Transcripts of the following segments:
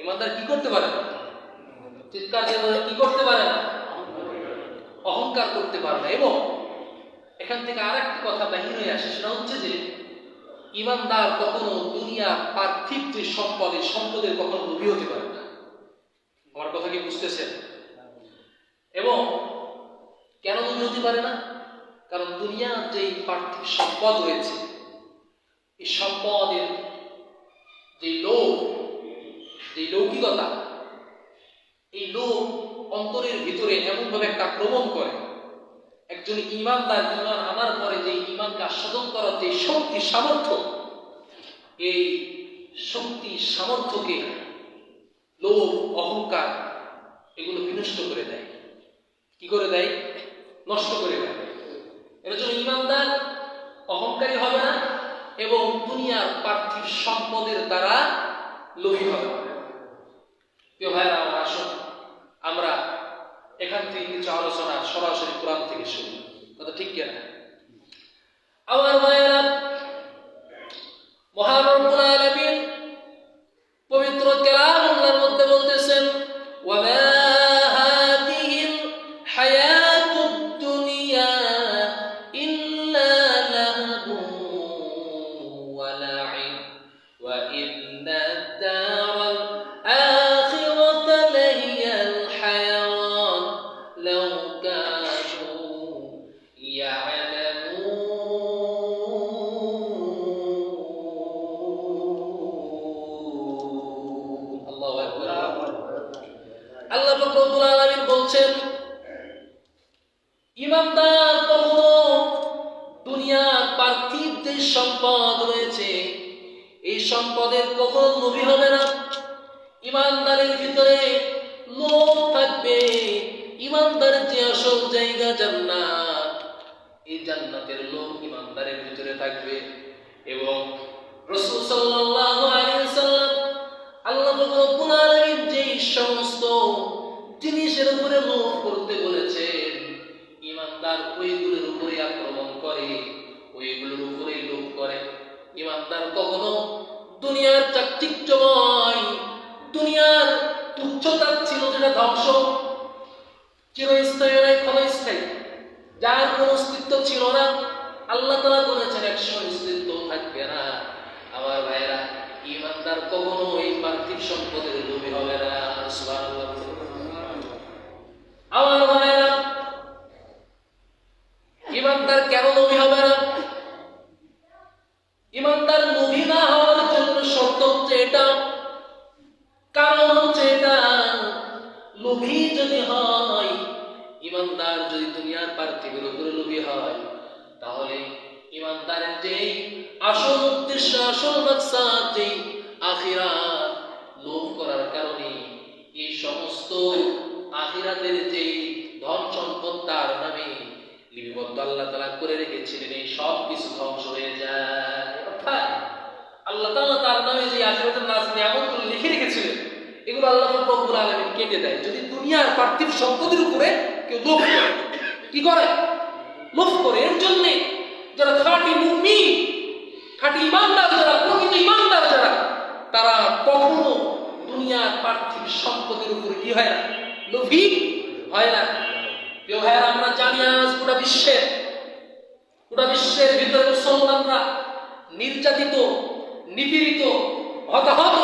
ইমানদার কি করতে পারে না? চিৎকার দিয়ে বলে কি করতে পারে না? অহংকার করতে পারে না। এবং এখান থেকে আরেকটি কথা বাহির হয়ে আসে, সেটা হচ্ছে যে ইমানদার কখনো দুনিয়া পার্থিব যে সম্পদের কখনো লোভী হতে পারে না। আমার কথা কি বুঝতেছেন? এবং কেন লোভী হতে পারে না? কারণ দুনিয়ার যে পার্থিব সম্পদ রয়েছে, এই সম্পদের যে লোভ, যে লৌকিকতা, এই লোভ অন্তরের ভিতরে এমনভাবে একটা আক্রমণ করে, একজন ইমানদার ইমান আনার পরে যে ইমানকে আস্বাদন করার যে শক্তি সামর্থ্য, এই শক্তি সামর্থ্যকে লোভ, অহংকার এগুলো বিনষ্ট করে দেয়। কি করে দেয়? নষ্ট করে দেয়। এর জন্য ইমানদার অহংকারী হবে না এবং দুনিয়ার পার্থিব সম্পদের দ্বারা লোভী হবে না। প্রিয় ভাইরা আমার, আসুন আমরা এখান থেকে কিছু আলোচনা সরাসরি কোরআন থেকে শুনি। কথা ঠিক কিনা? আমার ভাইরা, মহান রব্বুল আলামিন পবিত্র কালামুল্লাহর মধ্যে বলতেছেন, ওয়া মা হাযিহিল হায়াতুদ দুনিয়া ইল্লা লাহবুন ওয়া লা'iব ওয়া ইন্নাদ দারাল আখিরাতা লাহিয়াল হায়াওয়ান লাউ কানু ইয়ালামুন। আল্লাহ রব্বুল আলামিন বলছেন, ইমানদার কখনো দুনিয়ার পার্থিব যে সম্পদ রয়েছে, এই সম্পদের কখনো লোভী হবে না। ইমানদারের ভিতরে লোভ থাকবে। ইমানদারের যে আসল জায়গা জান্নাত, এই জান্নাতের লোভ ইমানদারের ভিতরে থাকবে। এবং রাসূল সাল্লাল্লাহু আলাইহি ওয়াসাল্লাম আল্লাহ রাব্বুল আলামিন যে সমস্ত জিনিসের উপরে লোভ করতে বলেছেন, ইমানদার ওইগুলোর উপরে আক্রমণ করে, ওইগুলোর উপরে লোভ করে। ইমানদার কখনো দুনিয়ার চাকচিক্যময়, দুনিয়ার তুচ্ছতা ছিল যেটা ধ্বংস, চিরস্থায়ী নয়, ক্ষণস্থায়ী, যার কোনো অস্তিত্ব ছিল না, আল্লাহ তাআলা বলেছেন একসময় অস্তিত্ব থাকবে না। আমার ভাইরা, ইমানদার কখনো এই পার্থিব সম্পদের লোভী হবে না। সুবহানাল্লাহ। আমার ভাইরা, ইমানদার কেন লোভী হবে না? ইমানদার লোভী না হওয়ার জন্য শর্ত হচ্ছে এটা, কারণ হচ্ছে এটা, লোভী যদি হয়, ইমানদার যদি দুনিয়ার পার্থিবের উপরে লোভী হয়, তাহলে ইমানদারের যে আসল উদ্দেশ্য, আসল মাকসাদ, যে আখিরাত, লোভ করার কারণে এই সমস্ত আখিরাতের যে ধন সম্পদ তার নামে লিপিবদ্ধ আল্লাহ তাআলা করে রেখেছিলেন, এই সব কিছু ধ্বংস হয়ে যায়। অর্থাৎ আল্লাহ তাআলা তার নামে যে আখিরাতের নিয়ামতগুলো লিখে রেখেছিলেন, এগুলো আল্লাহ রব্বুল আলামিন কেটে দেয় যদি দুনিয়ার পার্থিব সম্পদের উপরে কেউ লোভ করে। কি করে? লোভ করে। এর জন্য যারা খাঁটি মুমিন, খাঁটি ইমানদার, যারা প্রকৃত ইমানদার, যারা, তারা কখনো দুনিয়ার পার্থিব সম্পদের উপরে কি হয় না? লোভী হয় না। প্রিয় ভাইয়েরা, আমরা জানি আজ গোটা বিশ্বের ভিতরে মুসলমানরা নির্যাতিত, নিপীড়িত, হতাহত,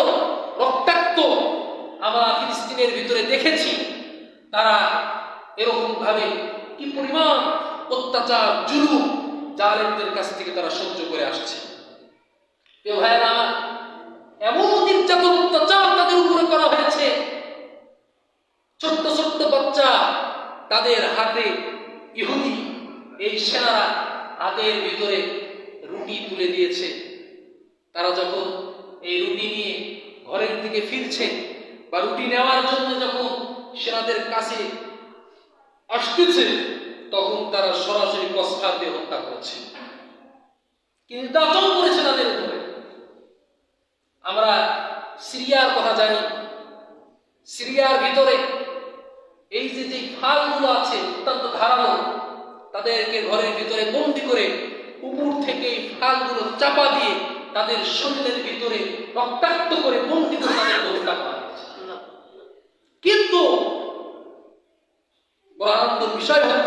রক্তাক্ত। আমরা ফিলিস্তিনের ভিতরে দেখেছি তারা এরকম ভাবে কি পরিমাণ অত্যাচার, জুলুম, জালেমদের কাছ থেকে তারা সহ্য করে আসছে। প্রিয় ভাইয়েরা, এমন নির্যাতন, অত্যাচার তাদের উপরে করা হয়েছে, ছোট্ট ছোট্ট বাচ্চা, তাদের হাতে ইহুদি এই সেনারা হাতের ভিতরে রুটি তুলে দিয়েছে। তারা যখন এই রুটি নিয়ে ঘরের দিকে ফিরছে বা রুটি নেওয়ার জন্য যখন সেনাদের কাছে আসতেছে, তখন তারা সরাসরি কসখার দিয়ে হত্যা করছে, কিন্তু নির্যাতন করেছে তাদের উপরে। আমরা সিরিয়ার কথা জানি। সিরিয়ার ভিতরে এই যে ফালগুলো আছে অত্যন্ত ধারালো, তাদেরকে ঘরের ভিতরে বন্দি করে উপর থেকে এই ফালগুলো চাপা দিয়ে তাদের শরীরের ভিতরে রক্তাক্ত করে বন্দি করে তাদেরকে হত্যা করা হয়েছে।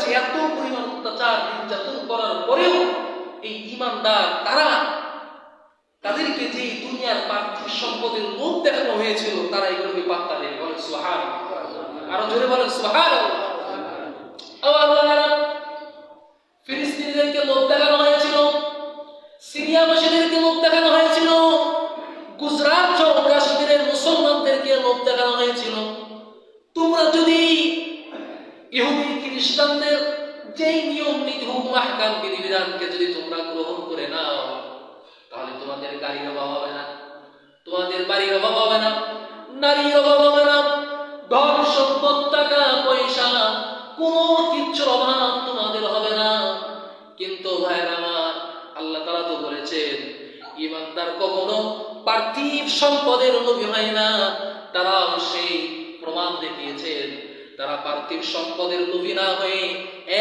হয়েছে, এত পরিমাণ অত্যাচার নির্যাতন করার পরেও এই ঈমানদার তারা, তাদেরকে যে দুনিয়ার পার্থিব সম্পদের লোভ দেখানো হয়েছিল, তারা এগুলোকে পাত্তা দেয়। বলেন সুবহানাল্লাহ, আরো জোরে বলেন সুবহানাল্লাহ। ফিলিস্তিনিদেরকে লোভ দেখানো হয়েছিল, সিরিয়াবাসীদেরকে লোভ দেখানো হয়েছিল, গুজরাট সহ কাশ্মীরের মুসলমানদেরকে লোভ দেখানো হয়েছিল। তোমরা যদি ইহুদি খ্রিস্টানদের যেই নিয়ম নীতি হুকুম আহকাম বিধিবিধানকে যদি তোমরা গ্রহণ করে নাও, তাহলে তোমাদের গাড়ির অভাব হবে না, তোমাদের বাড়ির অভাব হবে না, নারীর অভাব হবে না, ধন সম্পদ টাকা পয়সা কোনো কিছুর অভাব তোমাদের হবে না। কিন্তু ভাইরা আমার, আল্লাহ তাআলা তো বলেছেন ঈমানদার কখনো পার্থিব সম্পদের লোভী হয় না। তারা সেই প্রমাণ দেখিয়েছেন, তারা পার্থিব সম্পদের লোভী না হয়ে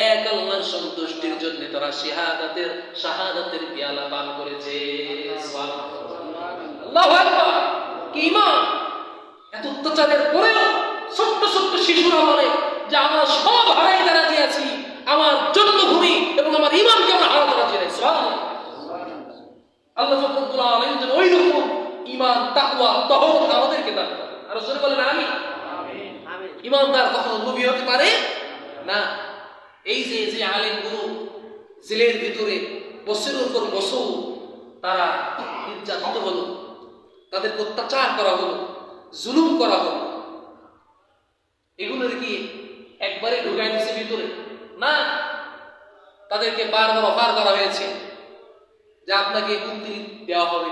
এক আল্লাহর সন্তুষ্টির জন্য তারা শাহাদাতের পেয়ালা পান করেছে। আল্লাহু আকবার, কি ঈমান! এত অত্যাচারের পরেও ছোট্ট ছোট্ট শিশুরা বলে যে আমরা সব হারাইতে রাজি আছি, আমার জন্মভূমি এবং আমার ঈমানকে আমরা হারাতে রাজি আছি। সুবহানাল্লাহ। আল্লাহ রব্বুল আলামিন যেন ওই রকম ঈমান, তাকওয়া, তাওহীদ আমাদেরকে দান করেন। আর জোরে বলেন আমিন। ঈমানদার কখনো লোভী হতে পারে না। এই যে আলেমগুলো জেলের ভিতরে বছরের উপর বছর তারা নির্যাতিত হলো, তাদেরকে অত্যাচার করা হলো, জুলুম করা হলো, এগুলোর কি একবারে ঢুকাই দিচ্ছে ভিতরে? না, তাদেরকে বারবার অফার করা হয়েছে যে আপনাকে মন্ত্রী দেওয়া হবে,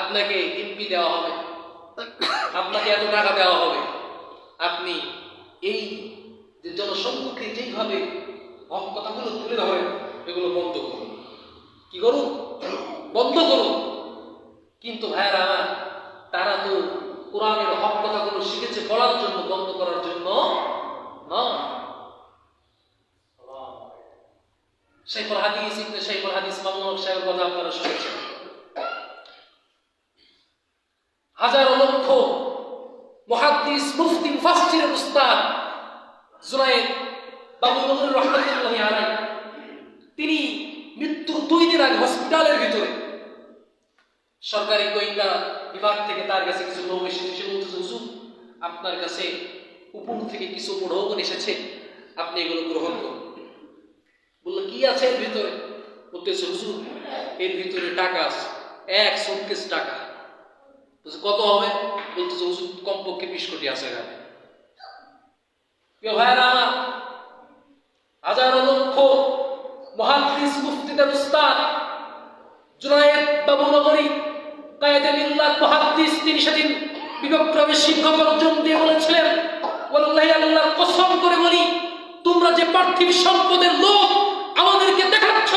আপনাকে এমপি দেওয়া হবে, আপনাকে এত টাকা দেওয়া হবে, আপনি এই যে জনসম্মুখে যেভাবে হক কথাগুলো তুলে ধরেন এগুলো বন্ধ করুন। কি করুন? বন্ধ করুন। কিন্তু ভাইয়েরা আমার, তারা তো কোরআনের হক কথাগুলো শিখেছে পড়ার জন্য, বন্ধ করার জন্য নয়। শাইখুল হাদিস মামুনুল হক সাহেবের কথা আপনারা শুনেছেন। হাজার লক্ষ মুহাদ্দিস, মুফতি, মুফাসসিরের উস্তাদ জুনায়েদ বাবুল রহমাতুল্লাহি আলাইহি, তিনি মৃত্যুর 2 দিন আগে হসপিটালের ভিতরে সরকারি গোয়েন্দা বিভাগ থেকে তার কাছে কিছু লোক এসে বলতেছে, হুজুর আপনার কাছে উপর থেকে কিছু প্রলোভন এসেছে, আপনি এগুলো গ্রহণ করুন। বললো কি আছে এর ভিতরে? বলতেছে হুজুর এর ভিতরে টাকা আছে, 1 সুটকেস টাকা। বলছে কত হবে? বলতেছে হুজুর কমপক্ষে 20 কোটি আছে এখানে। ভাইরা আমার, হাজার লক্ষ মুহাদ্দিস, মুফতিদের উস্তাদ জুনায়েদ বাবুনগরী কায়েদে মিল্লাত মুহাদ্দিস, তিনি সেদিন বিবেকক্রমে শিক্ষক অর্জন দিয়ে বলেছিলেন, ওয়াল্লাহি আল্লাহর কসম করে বলি, তোমরা যে পার্থিব সম্পদের লোভ আমাদেরকে দেখাচ্ছ,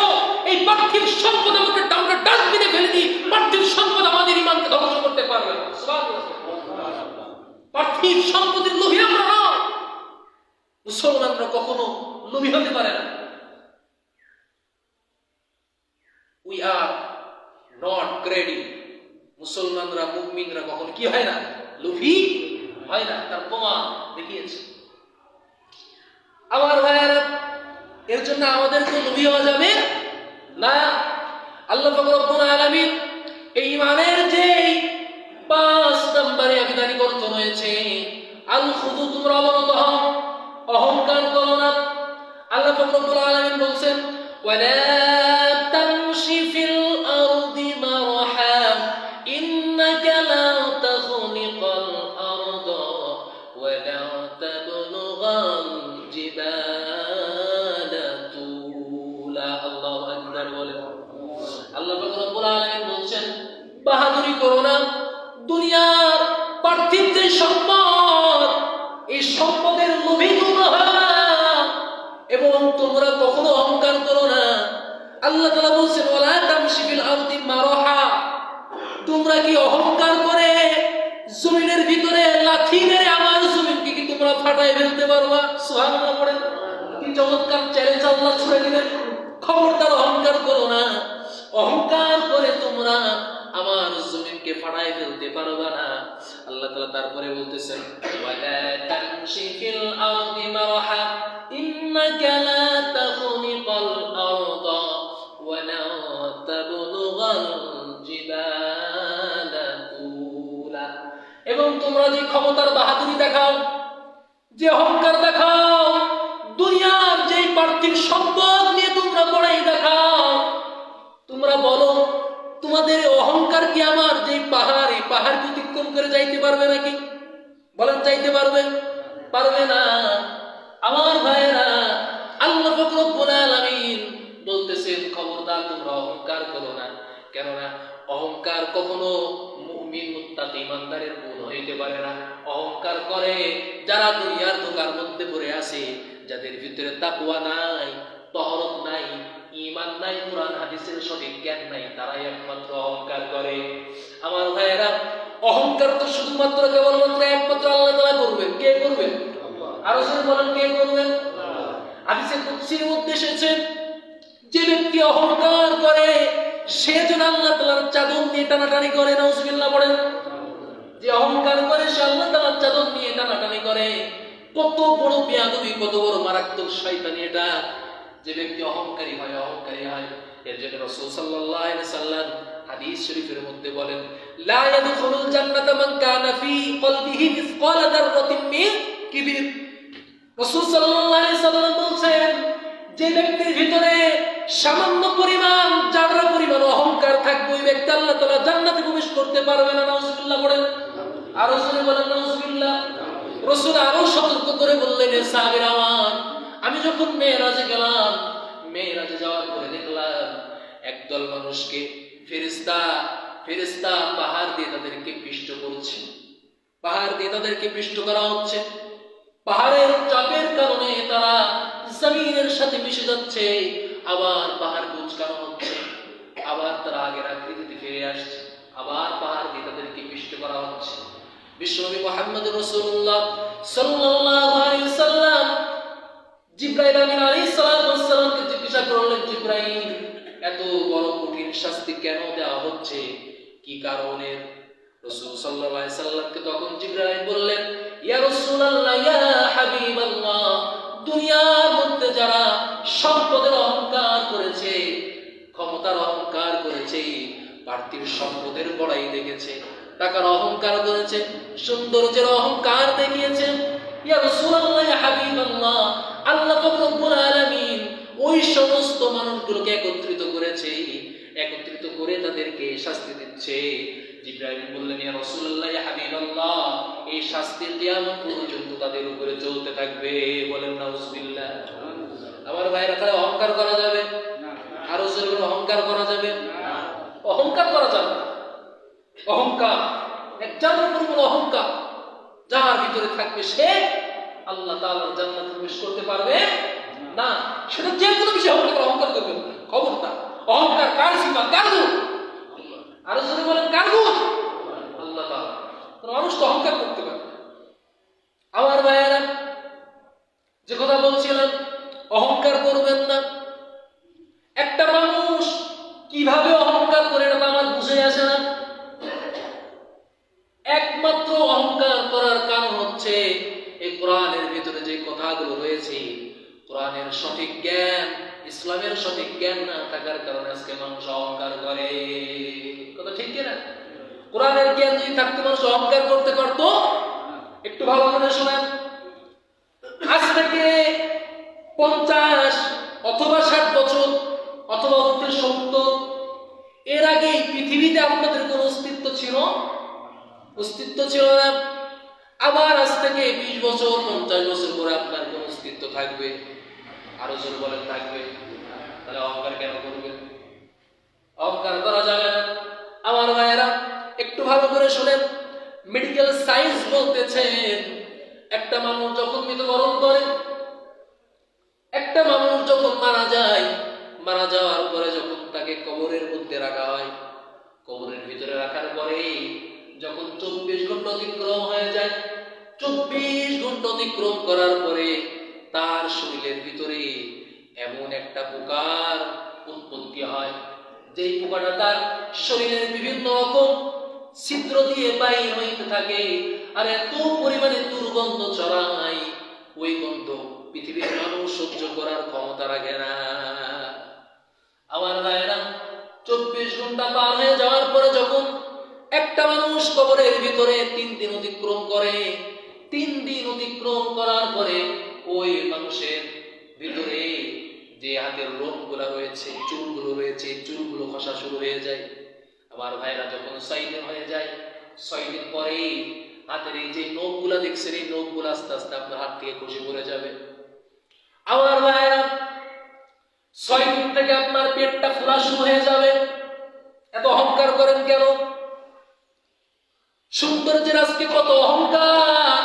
এই পার্থিব সম্পদ আমাদের আমরা ডাস্টবিনে ফেলে দিই, পার্থিব সম্পদ আমাদের ঈমানকে ধ্বংস করতে পারবে না। সুবহানাল্লাহ। পার্থিব সম্পদের লোভী আমরা না, মুসলমানরা কখনো লোভী হতে পারে না। We are not greedy. মুসলমানরা, মুমিনরা কখনো কি হয় না? লোভী হয় না। তার প্রমাণ দেখিয়েছে। আমার ভাইয়েরা, এর জন্য আমাদেরকে লোভী হওয়া যাবে না। আল্লাহ পাক রব্বুল আলামিন এই ঈমানের যে 5 নম্বরে আবিধানিক অর্থ রয়েছে, আল খুদু, তোমরা অবনত হও, অহংকার করো না। আল্লাহ পাক রব্বুল আলামিন বলছেন, ওয়ালা তামশি ফিল আরদি মারহা ইন্নাকা লা তাখলিকাল আরদা ওয়ালা তাবলুগাল জিবালা তুলা। আল্লাহু আকবার বলেন। আল্লাহ পাক রব্বুল আলামিন বলছেন, বাহাদুরি করো না। দুনিয়ার পার্থিব যে সম্পদ, এই সম্পদের লোভী তোমরা হয় না, এবং তোমরা কখনো অহংকার করো না। আল্লাহ তাআলা বলছেন, ওয়ালা তামশি ফিল আরদি মারহা, তোমরা কি অহংকার করে জমিনের ভিতরে লাথি মেরে আমার জমিনকে কি তোমরা ফাটাই ফেলতে পারবা? সুবহানাল্লাহ পড়েন। কি চমৎকার চ্যালেঞ্জ আল্লাহ ছুড়ে দিলেন। খবরদার অহংকার করো না। অহংকার করে তোমরা আমার জমিনকে ফাটাই ফেলতে পারবা না। আল্লাহ তাআলা তারপরে বলতেছেন ওয়ালা তামশি ফিল আরদি মারহা ইন্নাকা লা তাখনিকাল আরদা ওয়া লা তাবলুগাল জিবালা তুলা। এবং তোমরা যে ক্ষমতার বাহাদুরি দেখাও, যে অহংকার দেখাও, দুনিয়ার যে পার্থিব সম্পদ নিয়ে তোমরা বড়াই দেখাও, তোমরা বলো তোমাদের অহংকার কি আমার যে পাহাড়, এই পাহাড় অতিক্রম করে যাইতে পারবে নাকি? বলেন যাইতে পারবে? পারবে না। আমার ভাইয়েরা, আল্লাহ পাক রব্বুল আলামিন বলতেছেন খবরদার তোমরা অহংকার করো না। কেননা অহংকার কখনো মুমিন মুত্তাকি ইমানদারের গুণ হইতে পারে না। অহংকার করে যারা দুনিয়ার ধোঁকার মধ্যে পড়ে আছে, যাদের ভিতরে তাকওয়া নাই, তহরত নাই, ঈমান নাই, কুরআন হাদিসের সঠিক জ্ঞান নাই, তারাই একমাত্র অহংকার করে। আমার ভাইয়েরা, অহংকার তো শুধুমাত্র কেবলমাত্র একমাত্র আল্লাহ তাআলা করবেন। কে করবেন? আরো জোরে বলেন, কে করবেন? হাদিসে কুদসির মধ্যে এসেছে যে ব্যক্তি অহংকার করে সে যেন আল্লাহ তাআলার চাদর নিয়ে টানাটানি করে। নাউজুবিল্লাহ বলেন। যে অহংকার করে সে আল্লাহ তাআলার চাদর নিয়ে টানাটানি করে। কত বড় বেয়াদবি, কত বড় মারাত্মক শয়তানি এটা! যে ব্যক্তি অহংকারী হয়, অহংকারী হয়, এর জন্য রাসূল সাল্লাল্লাহু আলাইহি ওয়াসাল্লাম হাদিস শরীফের মধ্যে বলেন লা ইয়াদখুলুল জান্নাতা মান কানা ফি কলবিহি মিসকালা দাররাতিন মিন কিবির। রাসূল সাল্লাল্লাহু আলাইহি ওয়াসাল্লাম বলেন যে ব্যক্তির ভিতরে সামান্য পরিমাণ, জাররা পরিমাণ অহংকার থাকবে, ওই ব্যক্তি আল্লাহ তাআলা জান্নাতে প্রবেশ করতে পারবে না। নাউজুবিল্লাহ বলেন। আরো জোরে বলেন নাউজুবিল্লাহ। রাসূল আরো সতর্ক করে বললেন, সাহাবীরা আমার, আমি যখন মেরাজে গেলাম, মেরাজে যাওয়ার পরে দেখলাম একদল মানুষকে ফেরেশতা পাহাড় দিয়ে তাদেরকে পিষ্ট করছে। পাহাড় দিয়ে তাদেরকে পিষ্ট করা হচ্ছে। পাহাড়ের চাপের কারণে তারা জমিনের সাথে মিশে যাচ্ছে। আবার পাহাড় কুঁচকানো হচ্ছে, আবার তারা আগের আকৃতিতে ফিরে আসছে, আবার পাহাড় দিয়ে তাদেরকে পিষ্ট করা হচ্ছে। বিশ্বনবী মুহাম্মদ রাসূলুল্লাহ সাল্লাল্লাহু আলাইহি ওয়াসাল্লাম জিবরাইল আমিন আলাইহিস সালাতু ওয়াস সালামকে জিজ্ঞাসা করলেন, জিবরাইল, এত বড় কঠিন শাস্তি কেন দেওয়া হচ্ছে, কি কারণে? রাসূল সাল্লাল্লাহু আলাইহি সাল্লামকে তখন জিবরাইল বললেন, ইয়া রাসূলুল্লাহ, ইয়া হাবিবাল্লাহ, দুনিয়ার মধ্যে যারা সম্পদের অহংকার করেছে, ক্ষমতার অহংকার করেছে, পার্থিব সম্পদের বড়াই দেখেছে, টাকার অহংকার করেছে, সৌন্দর্যের অহংকার দেখিয়েছে, ইয়া রাসূলুল্লাহ, ইয়া হাবিবাল্লাহ, আল্লাহ পাক রব্বুল আলামিন ওই সমস্ত মানুষগুলোকে একত্রিত করেছে, একত্রিত করে তাদেরকে শাস্তি দিচ্ছে। জিবরাইল বললেন, ইয়া রাসূলুল্লাহ, ইয়া হাবিবাল্লাহ, এই শাস্তি কিয়ামত পর্যন্ত তাদের উপরে চলতে থাকবে। বলেন নাউজুবিল্লাহ। আমার ভাইরা, তাহলে অহংকার করা যাবে না? আরো জোরে অহংকার করা যাবে না? অহংকার করা যাবে না। অহংকার, একজনের পরিমাণ অহংকার যার ভিতরে থাকবে সে আল্লাহ তাআলার জান্নাতে প্রবেশ করতে পারবে না। সেটা যে কোনো বিষয়ে অহংকার করবেন না, খবরদার। অহংকার কার সিফাত, কার গুণ? আরো জোরে বলেন, কার গুণ? আল্লাহ তাআলা। কোন মানুষ তো অহংকার করতে পারে না। আমার ভাইয়েরা, যে কথা বলছিলাম অহংকার করবেন না, একটা মানুষ কিভাবে অহংকার করে এটা আমার বুঝে আসে না। একমাত্র অহংকার করার কারণ হচ্ছে এই কোরআনের ভিতরে যে কথাগুলো রয়েছে, কোরআনের সঠিক জ্ঞান, ইসলামের সঠিক জ্ঞান না থাকার কারণে আজকে মানুষ অহংকার করে। কথা ঠিক কিনা? কোরআনের জ্ঞান যদি থাকতো মানুষ অহংকার করতে পারত? একটু ভালো করে শোনেন। আজ থেকে 50 অথবা 60 বছর অথবা 70 এর আগে পৃথিবীতে আপনাদের কোন অস্তিত্ব ছিল? অস্তিত্ব ছিল না। আবার আজ থেকে 20 বছর 50 বছর পরে আপনার কোন অস্তিত্ব থাকবে? আরো জোর বলেন, থাকবে। তাহলে অহংকার কেন করবেন? অহংকার করা যাবে না। আমার ভাইয়েরা, একটু ভালো করে শুনেন। মেডিকেল সায়েন্স বলতেছে একটা মানুষ যখন মৃত্যুবরণ করে, একটা মানুষ যখন মারা যায়, মারা যাওয়ার পরে যখন তাকে কবরের মধ্যে রাখা হয়, কবরের ভিতরে রাখার পরে যখন 24 ঘন্টা অতিক্রম হয়ে যায়, 24 ঘন্টা অতিক্রম করার পরে তার শরীরের ভিতরে এমন একটা পোকার উৎপত্তি হয় যেই পোকাটা তার শরীরের বিভিন্ন রকম ছিদ্র দিয়ে বাইর হইতে থাকে আর এত পরিমাণে দুর্গন্ধ ছড়ায়, ওই গন্ধ পৃথিবীর মানুষ সহ্য করার ক্ষমতা রাখে না। আমার ভাইয়েরা, 24 ঘন্টা পার হয়ে যাওয়ার পরে যখন একটা মানুষ কবরের ভিতরে 3 দিন অতিক্রম করে, 3 দিন অতিক্রম করার পরে ওই মানুষের ভিতরে যে হাতের লোমগুলো রয়েছে, চুলগুলো রয়েছে, চুলগুলো খসা শুরু হয়ে যায়। আমার ভাইরা, যখন 6 দিন হয়ে যায়, 6 দিন পরে হাতের এই যে নখগুলো দেখছেন, এই নখগুলো আস্তে আস্তে আপনার হাত থেকে খসে পড়ে যাবে। আমার ভাইরা, 6 দিন থেকে আপনার পেটটা ফোলা শুরু হয়ে যাবে। এত অহংকার করেন কেন? সৌন্দর্যের আজকে কত অহংকার,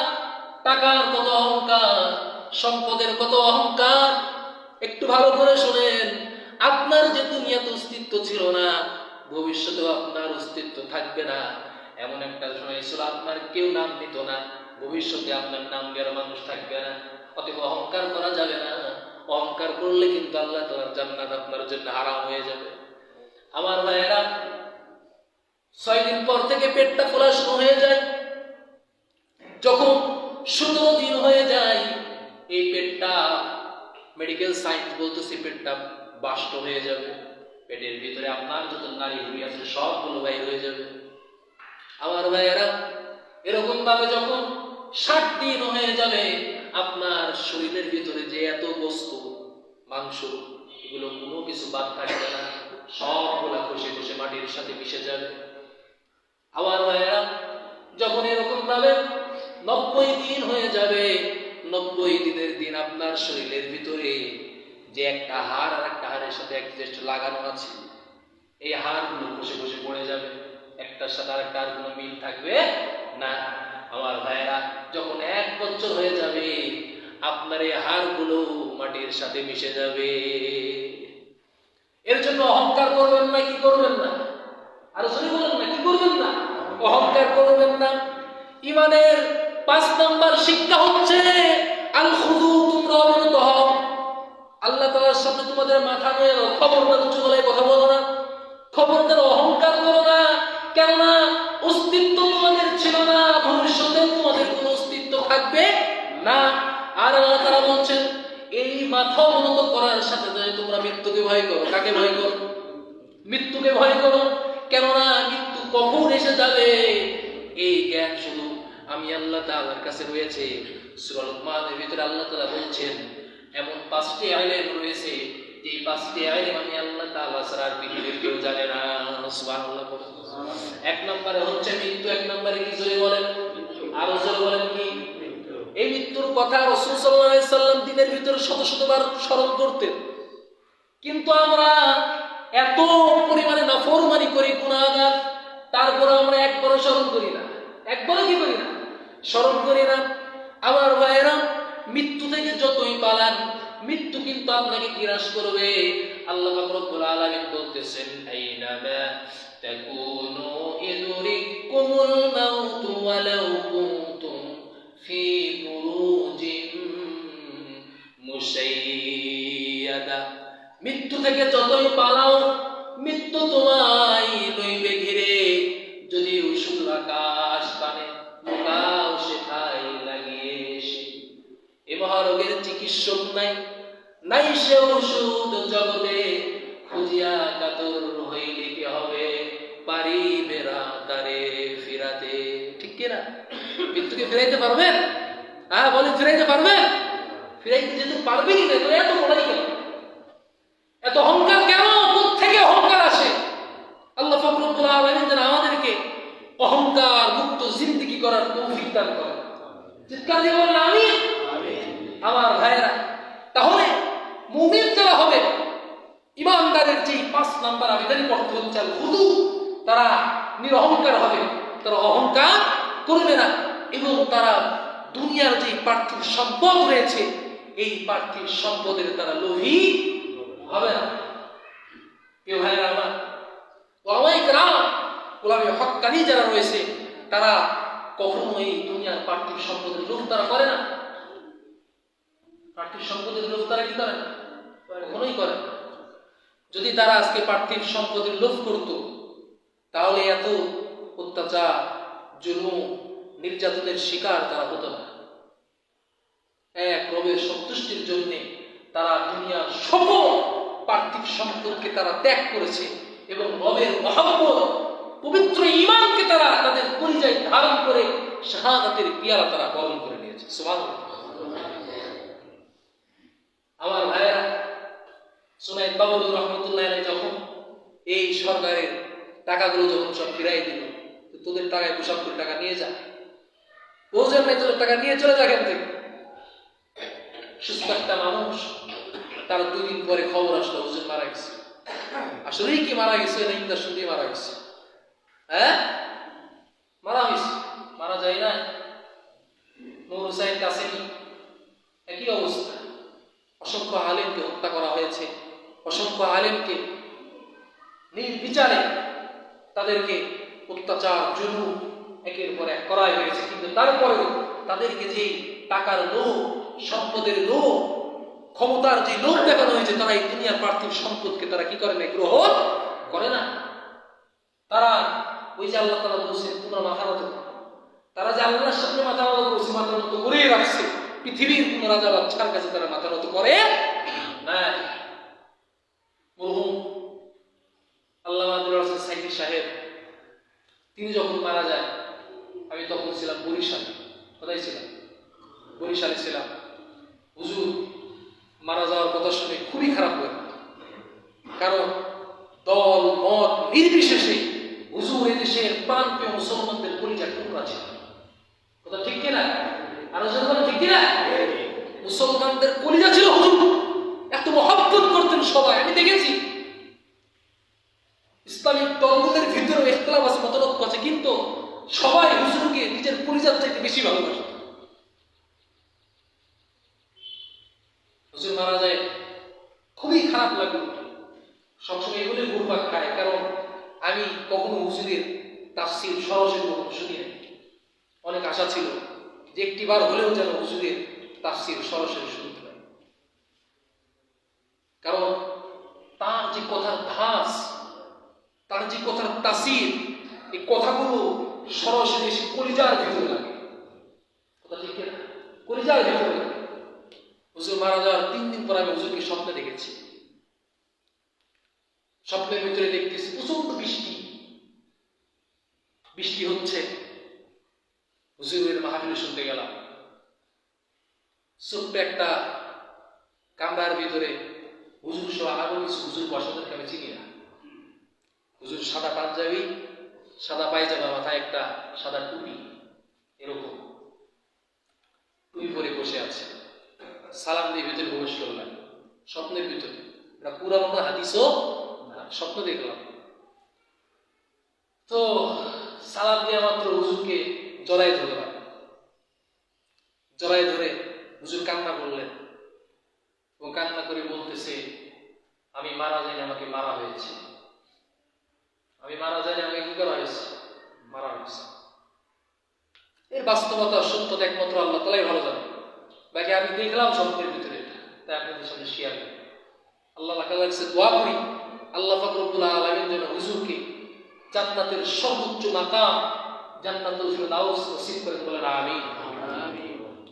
টাকার কত অহংকার, সম্পদের কত অহংকার। একটু ভালো করে শুনেন, আপনার যে দুনিয়াতে অস্তিত্ব ছিল না, ভবিষ্যতেও আপনার অস্তিত্ব থাকবে না। এমন একটা সময় ছিল আপনার কেউ নাম নিত না, ভবিষ্যতে আপনার নাম নেওয়ার মানুষ থাকবে না। অতএব অহংকার করা যাবে না। অহংকার করলে কিন্তু আল্লাহ তাআলার জান্নাত আপনার জন্য হারাম হয়ে যাবে। আমার ভাইয়েরা, 6 দিন পর থেকে পেটটা ফোলা শুরু হয়ে যায়। যখন 17 দিন হয়ে যায়, এই পেটটা, মেডিকেল সায়েন্স বলতেছে, পেটটা বাষ্ট হয়ে যাবে। পেটের ভিতরে আপনার যত নারী হুড়ি আছে সবগুলো বাইর হয়ে যাবে। আমার ভাইয়েরা, এরকম ভাবে যখন 60 দিন হয়ে যাবে, আপনার শরীরের ভিতরে যে এত বস্তু, মাংস, এগুলো কোনো কিছু বাদ থাকবে না, সবগুলা খসে খসে মাটির সাথে মিশে যাবে। আমার ভাইয়েরা, যখন এরকম ভাবে 90 দিন হয়ে যাবে, 90 দিনের দিন আপনার শরীরের ভিতরে যে একটা হাড় আর একটা হাড়ের সাথে অ্যাডজাস্ট লাগানো আছে, এই হাড়গুলো খসে খসে পড়ে যাবে, একটার সাথে আরেকটা আর কোনো মিল থাকবে না। আমার ভাইয়েরা, যখন 1 বছর হয়ে যাবে, আপনার এই হাড়গুলো মাটির সাথে মিশে যাবে। এর জন্য অহংকার করবেন না, কি করবেন না? আর যদি বলেন না, কি করবেন না? অহংকার করবেন না। ইমানের 5 নাম্বার শিক্ষা হচ্ছে আল খুদু, তোমরা অবনত হও। আল্লাহ তাআলার সামনে তোমাদের মাথা নুয়ে নাও, খবরদার উঁচু গলায় কথা বলো না, খবরদার অহংকার করো না। কেননা অস্তিত্ব তোমাদের ছিল না, ভবিষ্যতে তোমাদের কোনো অস্তিত্ব থাকবে না। আর আল্লাহ তাআলা বলছেন, এই মাথা অবনত করার সাথে সাথে তোমরা মৃত্যুকে ভয় করো। কাকে ভয় করো? মৃত্যুকে ভয় করো। কেননা মৃত্যু কখন এসে যাবে এই জ্ঞান শুধু আমি আল্লাহ তাআলার কাছে রয়েছে। সূরা লুকমানের ভিতরে আল্লাহ তাআলা বলছেন, এমন 5টি ইলম রয়েছে, যে 5টি ইলম আমি আল্লাহ তাআলা ছাড়া আর পৃথিবীর কেউ জানে না। সুবহানাল্লাহ। 1 নম্বরে হচ্ছে মৃত্যু। 1 নম্বরে কি জোরে বলেন? আরো জোরে বলেন কি? এই মৃত্যুর কথা রাসূল সাল্লাল্লাহু আলাইহি সাল্লাম দিনের ভিতরে শত শতবার স্মরণ করতেন, কিন্তু আমরা এত পরিমাণে নাফরমানি করি, গুনাহগার, তারপরে আমরা একবারও স্মরণ করি না। একবারও কি করি না? স্মরণ করি না। আমার ভাইয়েরা, মৃত্যু থেকে যতই পালান, মৃত্যু কিন্তু আপনাকে গ্রাস করবে। আল্লাহ পাক রব্বুল আলামিন বলতেছেন, আইনামা তাকুনু ইদরিকুমুল মাউতু ওয়ালাউ কুনতুম ফি বুরুজিন মুশাইয়াদা। মৃত্যু থেকে যতই পালাও, মৃত্যু তোমায় লইবে ঘিরে। যদি শুধু আকাশ পানে লুকাও সেথায় লাগিয়ে এসে। এ মহারোগের চিকিৎসক নাই, নাই সে ওষুধ জগতে, খুঁজিয়া কাতর হইলে কি হবে, পারিবে না তারে ফিরাতে। ঠিক কিনা? মৃত্যুকে ফিরাইতে পারবেন? হ্যাঁ বলেন, ফিরাইতে পারবেন? ফিরাইতে যেতে পারবেনই না, এত বলাই কেন? এত অহংকার কেন? কোত্থেকে অহংকার আসে? আল্লাহ পাক রব্বুল আলামিন যেন আমাদেরকে অহংকার মুক্ত জিন্দেগি করার তৌফিক দান করেন। চিৎকার দিয়ে বলেন আমিন। আমার ভাইয়েরা, তাহলে মুমিন যারা হবে, ইমানদারের যে 5 নাম্বার আবেদন করতে হচ্ছে আল খুদু, তারা নিরহংকার হবে, তারা অহংকার করবে না, এবং তারা দুনিয়ার যে পার্থিব সম্পদ রয়েছে, এই পার্থিব সম্পদের তারা লোভী হবে না। প্রিয় ভাইয়েরা আমার, ওলামায়ে কেরাম, ওলামায়ে হক্কানি যারা রয়েছে, তারা কখনো এই দুনিয়ার পার্থিব সম্পদের লোভ তারা করে না। পার্থিব সম্পদের লোভ তারা কি করে না? কখনোই করে না। যদি তারা আজকে পার্থিব সম্পদের লোভ করত, তাহলে এত অত্যাচার, জুলুম, নির্যাতনের শিকার তারা হতো না। এক রবের সন্তুষ্টির জন্য তারা দুনিয়ার সকল পার্থিব সম্পদকে তারা ত্যাগ করেছে এবং রবের মহব্বত, পবিত্র ঈমানকে তারা তাদের পরিচয় ধারণ করে শাহাদাতের পিয়ালা তারা বরণ করে নিয়েছে। সুবহানাল্লাহ। আমার ভাইয়েরা, সুনাইদ বাবুর রহমতুল্লাহ আলাইহি যখন এই সরকারের টাকাগুলো যখন সব ফিরাই দিল, তোদের টাকায় পোশাক করে টাকা নিয়ে যা, ও যেন তোদের টাকা নিয়ে চলে যা এখান থেকে। সুস্থ একটা মানুষ, তার 2 দিন পরে খবর আসলো হুজুর মারা গেছে। আসলেই কি মারা গেছে না ইন্দা শুনে মারা গেছে? হ্যাঁ, মারা গেছে, মারা যায় না। নূর হুসাইন কাসেমি একই অবস্থা। অসংখ্য আলেমকে হত্যা করা হয়েছে, অসংখ্য আলেমকে নির্বিচারে তাদেরকে অত্যাচার, জুলুম একের পর এক করাই হয়েছে। কিন্তু তারপরেও তাদেরকে যে টাকার লোভ, সম্পদের লোভ, ক্ষমতার যে লোভ দেখানো হয়েছে, তারা এই দুনিয়ার পার্থিব সম্পদকে তারা কি করে না, গ্রহণ করে না। তারা ওই যে আল্লাহ তাআলা বলছেন তোমরা মাথা নত করো, তারা যে আল্লাহর সামনে মাথা নত করছে, মাথা নত করেই রাখছে। পৃথিবীর কোন রাজা বাদশার কাছে তারা মাথা নত করে না। মরহুম আল্লামা আব্দুল রাজ্জাক সাইদি সাহেব, তিনি যখন মারা যায়, আমি তখন ছিলাম বরিশালে। কোথায় ছিলাম? বরিশালে ছিলাম। হুজুর মারা যাওয়ার কথা শুনে খুবই খারাপ লাগে, কারণ দল মত নির্বিশেষে হুজুর এদেশের প্রান্তীয় মুসলমানদের পরিচয় টুকরা ছিল। কথা ঠিক কিনা? আরো যখন ঠিক কিনা? মুসলমানদের কলিজা ছিল হুজুর, এত মহব্বত করতেন সবাই। আমি দেখেছি ইসলামিক দলগুলোর ভিতরে ইখতিলাফ আছে, মতলব আছে, কিন্তু সবাই হুজুরকে নিজের পরিজাত চাইতে বেশি ভালোবাসে। হুজুর মারা যায়, খুবই খারাপ লাগলো। সবসময় এগুলোই ঘুরপাক খায়, কারণ আমি কখনো হুজুরের তাফসীর সরাসরি কখনো শুনি নাই। অনেক আশা ছিল যে একটিবার হলেও যেন হুজুরের তাফসীর সরাসরি শুনতে পাই, কারণ তার যে কথার ধাঁচ, তার যে কথার তাসির, এই কথাগুলো সরাসরি এসে কলিজার ভেতরে লাগে। কথা ঠিক না? কলিজার ভেতরে লাগে। হুজুর মারা যাওয়ার 3 দিন পর আমি হুজুরকে স্বপ্নে দেখেছি। স্বপ্নের ভিতরে দেখতেছি প্রচন্ড বৃষ্টি, বৃষ্টি হচ্ছে। হুজুরের মাহফিল শুনতে গেলাম। ছোট্ট একটা কামরার ভিতরে হুজুর সহ আরো কিছু হুজুর বসাদেরকে আমি চিনি না। হুজুর সাদা পাঞ্জাবি, সাদা পায়জামা, মাথায় একটা সাদা টুপি, এরকম টুপি পরে বসে আছে। সালাম দিয়ে ভিতরে প্রবেশ করলাম স্বপ্নের ভিতরে। এটা পুরানো হাদিসও স্বপ্ন দেখলাম। তো সালাম দিয়ে মাত্র হুজুরকে জড়াই ধরলাম। জড়াই ধরে হুজুর কান্না করলেন ও কান্না করে বলতেছে, আমি মারা যাইনি, আমাকে মারা হয়েছে। আমি মারা যাইনি, আমাকে কি করা হয়েছে? মারা হয়েছে। এর বাস্তবতা, সত্যতা একমাত্র আল্লাহ তাআলাই ভালো জানেন। বাকি আমি দেখলাম স্বপ্নের ভিতরে, তাই আপনাদের সামনে শেয়ার করি। আল্লাহ কাছে দোয়া করি, আল্লাহ পাক রব্বুল আলামিন যেন হুজুরকে জান্নাতের সর্বোচ্চ মাকাম জান্নাতুল ফিরদাউস নসিব করে। বলেন আমিন।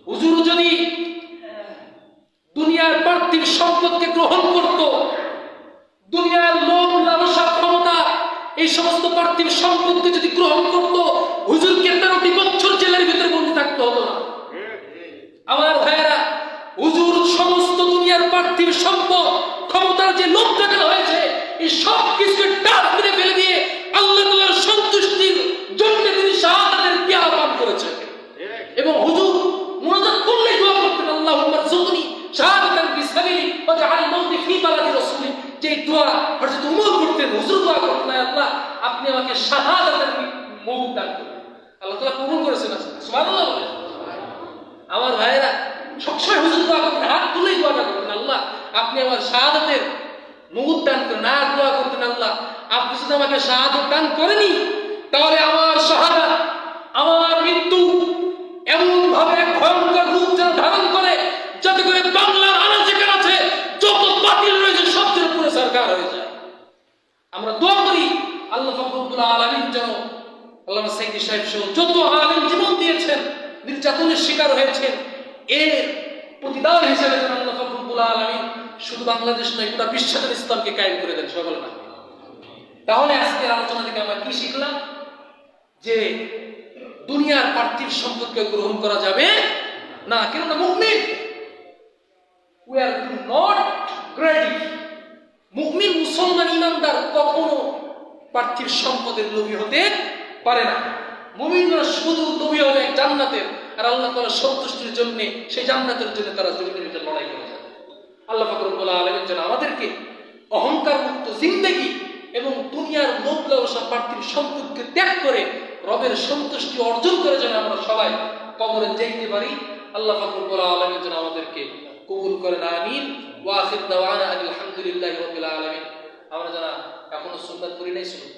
হুজুর যদি দুনিয়ার পার্থিব সম্পদকে গ্রহণ করত, দুনিয়ার লোভ, লালসা, ক্ষমতা, এই সমস্ত পার্থিব সম্পদকে যদি গ্রহণ করত, হুজুরকে 13টি বছর জেলের ভিতরে বন্দী থাকতে হতো না। আমার ভাইয়েরা, হুজুর সমস্ত দুনিয়ার পার্থিব সম্পদ, ক্ষমতার যে লোভ দেখানো হয়েছে, এই সব কিছুকে ডাস্টবিনে ফেলে দিয়ে আল্লাহ তাআলার সন্তুষ্টির জন্য তিনি শাহাদাতের পেয়ালা পান করেছেন। এবং হুজুর মুনাজাত করলেই দোয়া করতেন, আল্লাহুম্মা রযুকনি শাহাদাতান ফি সাবিলি ওয়াজআল মাউতি ফি বালাদি রাসূলি। যে দোয়া হযরত ওমর করতেন, হুজুর দোয়া করতেন, আল্লাহ আপনি আমাকে শাহাদাতের মৌত দান করুন। আল্লাহ তাআলা কবুল করেছেন। সুবহানাল্লাহ। আমার ভাইয়েরা, সবসময় হুজুর দোয়া করতেন, হাত তুলেই দোয়াটা করতেন, আল্লাহ আপনি আমার শাহাদাতের মৌত দান করেন। আর দোয়া করতেন, আল্লাহ আপনি যদি আমাকে শাহাদাত দান করেনি, তাহলে আমার শাহাদাত, আমার মৃত্যু এমন ভাবে এক ভয়ঙ্কর রূপ যেন ধারণ করে, যাতে করে বাংলার আনাচে কানাচে যত বাতিল রয়েছে সবচেয়ে উপরে সরকার হয়ে যায়। রব্বুল আলামিন যেন আল্লামা সাইয়্যিদ সাহেব সহ যত আলেম জীবন দিয়েছেন, নির্যাতনের শিকার হয়েছেন, এর প্রতিদান হিসেবে যেন আল্লাহ রব্বুল আলামিন শুধু বাংলাদেশ নয় গোটা বিশ্বে ইসলামকে কায়েম করে দেন সকল না। তাহলে আজকের আলোচনা থেকে আমরা কি শিখলাম? যে দুনিয়ার পার্থিব সম্পদকে গ্রহণ করা যাবে না, কেননা মুমিন we are not greedy। মুমিন মুসলমান ইমানদার কখনো পার্থিব সম্পদের লোভী হতে পারে না। মুমিনরা শুধু লোভী হবে জান্নাতের, আর আল্লাহ তাআলার সন্তুষ্টির জন্য সেই জান্নাতের জন্য তারা জমিনের ভিতরে লড়াই করে যাবে। আল্লাহ পাক রব্বুল আলামিন যেন আমাদেরকে অহংকার মুক্ত জিন্দেগি এবং দুনিয়ার লোভ লালসা পার্থিব সম্পদকে ত্যাগ করে রবের সন্তুষ্টি অর্জন করে যেন আমরা সবাই কবরে যাইতে পারি। আল্লাহ পাক রব্বুল আলামিন যেন আমাদেরকে কবুল করেন, আমিন। ওয়া আখির দাওয়ানা আলহামদুলিল্লাহি রাব্বিল আলামিন। আমরা যারা এখনো সুন্নাত করি নাই, সুন্নাত